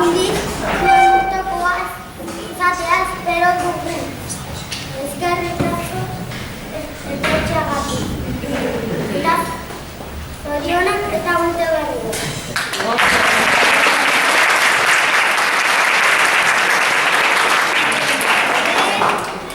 handik zuen gustokoa izatea espero dugu. Eskerrik asko etortzeagatik. Beraz, zorionak eta urte berriro.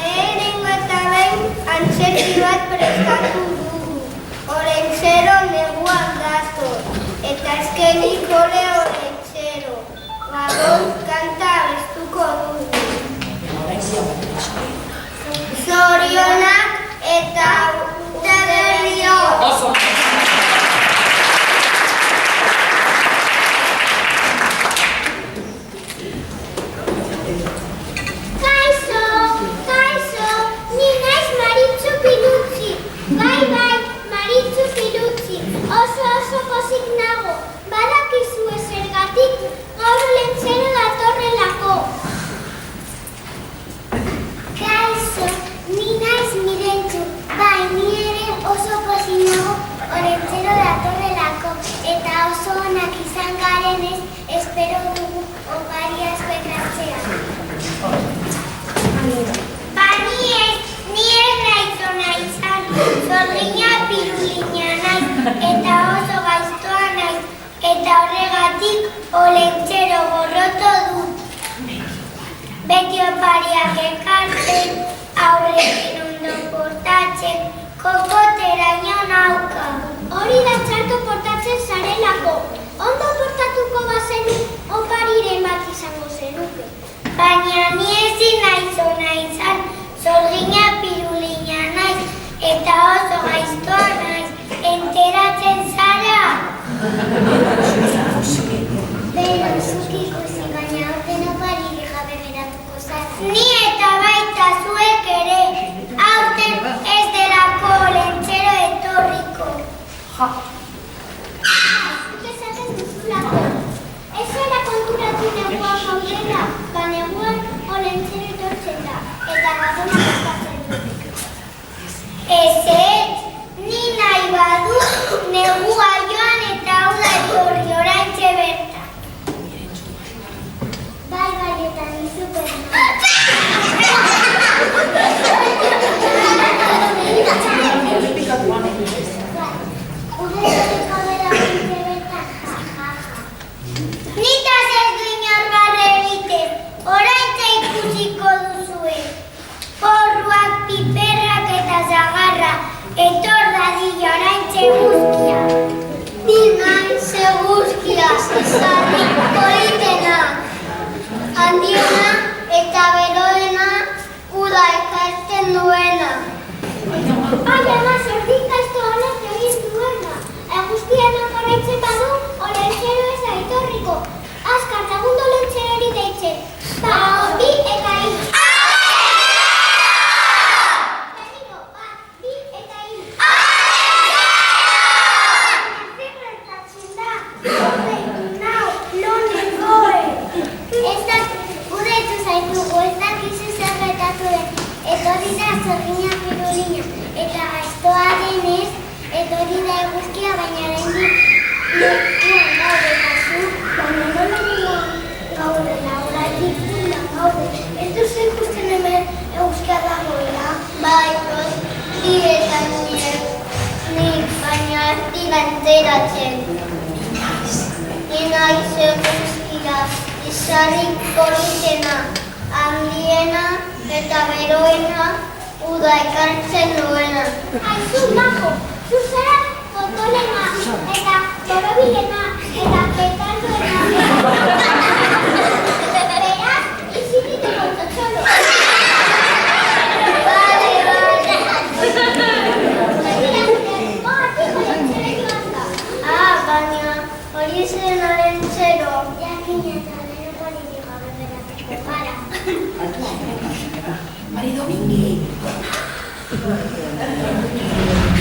Lehenengo eta behin antzerki bat prestatu dugu. Olentzero neguan gazto. Eta eskenik ole olentzero. Gabon kanta abestuko dugu. Zorionak eta urte berriro. Oso pozik nago, badakizue zergatik gaur Olentzero datorrelako. Kaixo, ni naiz Mirentxu, bai, ni ere oso pozik nago Olentzero datorrelako, eta oso onak izan garenez, espero dugu opari asko ekartzea. Ba, ni ez naiz ona izan, zorgina pirulina naiz. Eta oso gaiztoa naiz, eta horregatik Olentzero gorroto dut. Beti opariak ekartzen, aurrekin ondo portatzen, kokoteraino nauka. Hori da txarto portatzen zarelako. Ondo portatuko bazenu, opariren bat izango zenuke. Baina ni ezin naiz ona izan, zorgina pirulina naiz, eta oso gaiztoa naiz. Enteratzen zara? Bero, zuk ikusi, baina aurten opari gabe geratuko zara. Ni eta baita zuek ere, aurten ez delako Olentzero etorriko. Zuk esaten duzulako. Ez zara konturatu neguan gaudela, ba neguan Olentzero etortzen da, eta gazonak eskatzen dut. Ez, ni nahi badu negua joan eta hau da etorri oraintxe bertan. Bai, eta ni superna. Uderiko dela oraintxe bertan, jajaja. Nitaz ez du inor barre egiten, oraintxe ikusiko duzue. Porruak, piperrak eta zagarra. Etor dadila oraintxe eguzkia. Ni naiz eguzkia, izarri politena. Handiena eta beroena, uda ekartzen duena. Ai, ama, zerdin gaizto honek egin duena. Eguzkianak oraintxe badu, Olentzero ez da etorriko. Azkar, lagundu Olentzerori deitzen. Ba, bi eta hiru. Etorri da zorgina pirulina, eta gaiztoa denez, etorri da eguzkia, baina oraindik lekuan gaude eta zu, baina nola gaudela, oraindik fundan gaude. Ez duzu ikusten hemen eguzkia dagoela? Bai, ni eta nik, baina ez dira enteratzen. Ni naiz eguzkia, izarri politena, handiena, eta beroena, uda ekartzen duena. Aizu, majo, zu zara fotolena, eta borobilena, eta petardoena. Beraz, izitite gontotxolo. Baina, hori zen Olentzero. Jakina eta lehen hori gabe beratuko gara. Mari Domingi.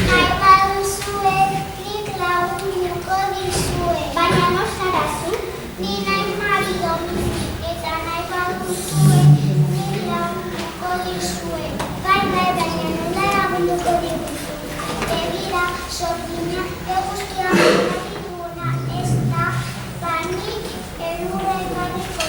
Nahi baduzue, nik lagunduko dizue. Baina no zara zu, ni nahi Mari Domingi. Eta nahi baduzue, nik lagunduko dizue. Bai, baina nola lagunduko diguzu. Begira, zorgina, eguzkia. Ez da, ba nik elurra egarriko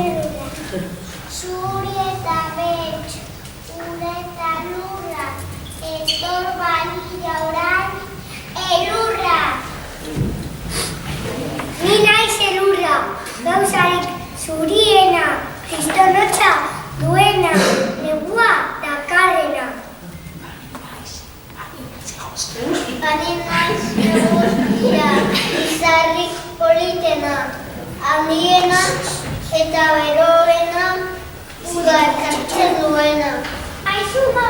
elurra. Zuri eta bets, ura eta lurra, etor balira orain, elurra. Ni naiz elurra, gauzarik zuriena, kristonotza duena, negua dakarrena. Ani naiz eguzkia, izarrik politena, handiena eta beroena, uda ekartzen duena. Aizu, ma,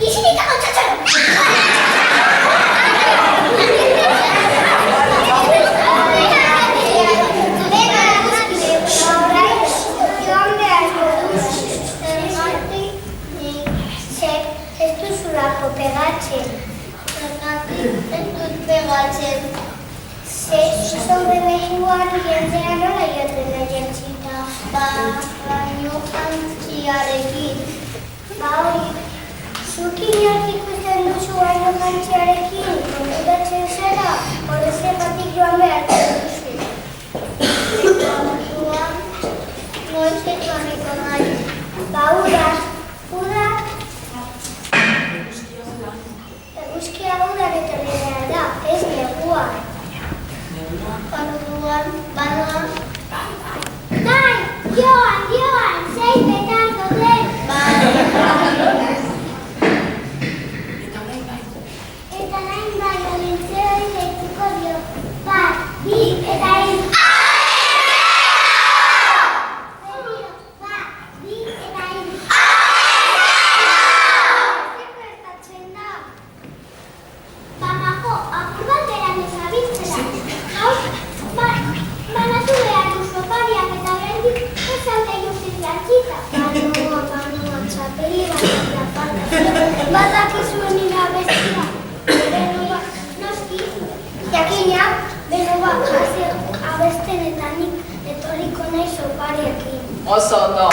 izinik agotzatzen! Pegatzen. Zergatik ez dut pegatzen. Sobre behingoan jentzea nola joaten da jentzita? Baino jantziarekin. Hori, zuk inork ikusten duzu baino jantziarekin, konturatzen zara, horrezegatik joan behartzen duzu. Orduan, noiz joaneko naiz. Uda, eguzkia udan etorri behar da, ez negua. Orduan, banoan. Bai, joan, 6 petardo den. Eta nahin bai, olentzeo izatuko dio. 1, 2, eta 3. Badakizu nire abestia, Benova, noski, jakina, Benova jase abesten eta nik etorriko naiz opariakin. Oso ondo!